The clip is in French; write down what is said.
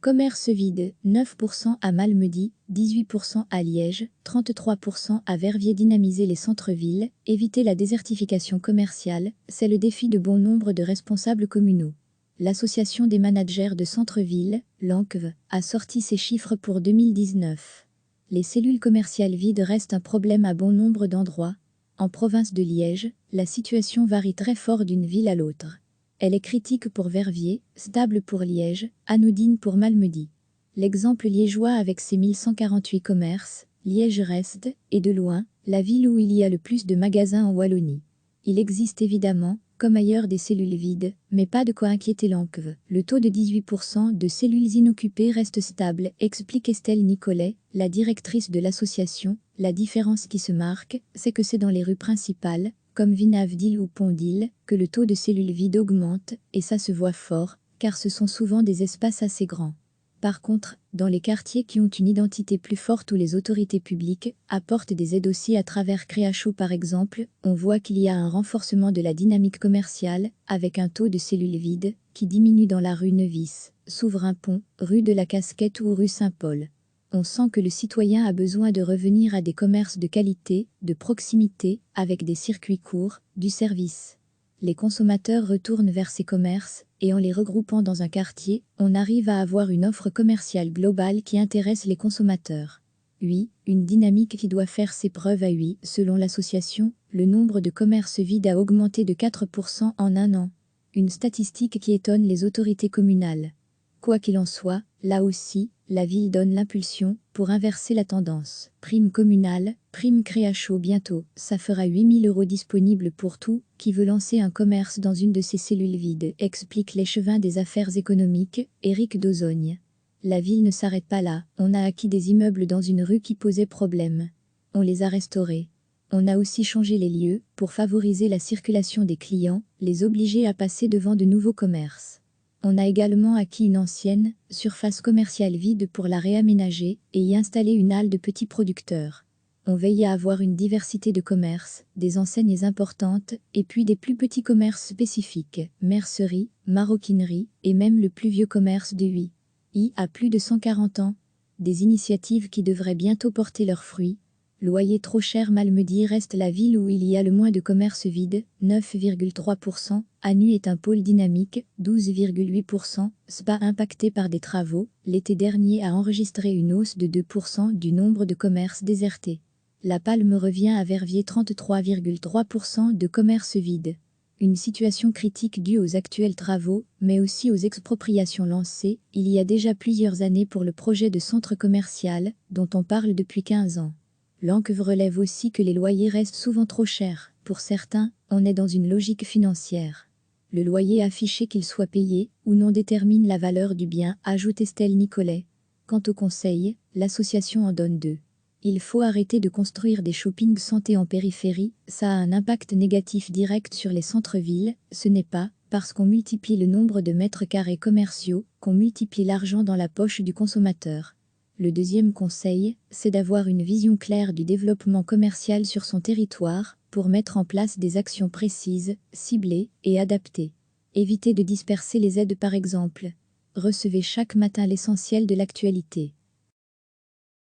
Commerce vide, 9% à Malmedy, 18% à Liège, 33% à Verviers. Dynamiser les centres-villes, éviter la désertification commerciale, c'est le défi de bon nombre de responsables communaux. L'Association des managers de centre-ville, l'ANCV, a sorti ses chiffres pour 2019. Les cellules commerciales vides restent un problème à bon nombre d'endroits. En province de Liège, la situation varie très fort d'une ville à l'autre. Elle est critique pour Verviers, stable pour Liège, anodine pour Malmedy. L'exemple liégeois avec ses 1148 commerces, Liège reste, et de loin, la ville où il y a le plus de magasins en Wallonie. Il existe évidemment, comme ailleurs, des cellules vides, mais pas de quoi inquiéter l'ANCV. Le taux de 18% de cellules inoccupées reste stable, explique Estelle Nicolet, la directrice de l'association. La différence qui se marque, c'est que c'est dans les rues principales, comme Vinavdil ou Pondil, que le taux de cellules vides augmente, et ça se voit fort, car ce sont souvent des espaces assez grands. Par contre, dans les quartiers qui ont une identité plus forte où les autorités publiques apportent des aides aussi à travers Créachou par exemple, on voit qu'il y a un renforcement de la dynamique commerciale, avec un taux de cellules vides qui diminue dans la rue Nevis, Souverain-Pont, rue de la Casquette ou rue Saint-Paul. On sent que le citoyen a besoin de revenir à des commerces de qualité, de proximité, avec des circuits courts, du service. Les consommateurs retournent vers ces commerces, et en les regroupant dans un quartier, on arrive à avoir une offre commerciale globale qui intéresse les consommateurs. Oui, une dynamique qui doit faire ses preuves à Huy. Selon l'association, le nombre de commerces vides a augmenté de 4% en un an. Une statistique qui étonne les autorités communales. Quoi qu'il en soit, là aussi, la ville donne l'impulsion pour inverser la tendance. Prime communale, prime Créachou bientôt, ça fera 8 000 € disponibles pour tout qui veut lancer un commerce dans une de ces cellules vides, explique l'échevin des affaires économiques, Éric Dozogne. La ville ne s'arrête pas là, on a acquis des immeubles dans une rue qui posait problème. On les a restaurés. On a aussi changé les lieux pour favoriser la circulation des clients, les obliger à passer devant de nouveaux commerces. On a également acquis une ancienne surface commerciale vide pour la réaménager et y installer une halle de petits producteurs. On veille à avoir une diversité de commerces, des enseignes importantes et puis des plus petits commerces spécifiques, mercerie, maroquinerie et même le plus vieux commerce de Huy. Huy a plus de 140 ans. Des initiatives qui devraient bientôt porter leurs fruits. Loyer trop cher. Malmedy reste la ville où il y a le moins de commerces vides, 9,3%. Anu est un pôle dynamique, 12,8%. Spa impacté par des travaux, l'été dernier a enregistré une hausse de 2% du nombre de commerces désertés. La Palme revient à Verviers, 33,3% de commerces vides. Une situation critique due aux actuels travaux, mais aussi aux expropriations lancées il y a déjà plusieurs années pour le projet de centre commercial, dont on parle depuis 15 ans. L'ANCV relève aussi que les loyers restent souvent trop chers. Pour certains, on est dans une logique financière. Le loyer affiché qu'il soit payé ou non détermine la valeur du bien, ajoute Estelle Nicolet. Quant au conseil, l'association en donne deux. Il faut arrêter de construire des shopping santé en périphérie, ça a un impact négatif direct sur les centres-villes, ce n'est pas parce qu'on multiplie le nombre de mètres carrés commerciaux qu'on multiplie l'argent dans la poche du consommateur. Le deuxième conseil, c'est d'avoir une vision claire du développement commercial sur son territoire pour mettre en place des actions précises, ciblées et adaptées. Évitez de disperser les aides par exemple. Recevez chaque matin l'essentiel de l'actualité.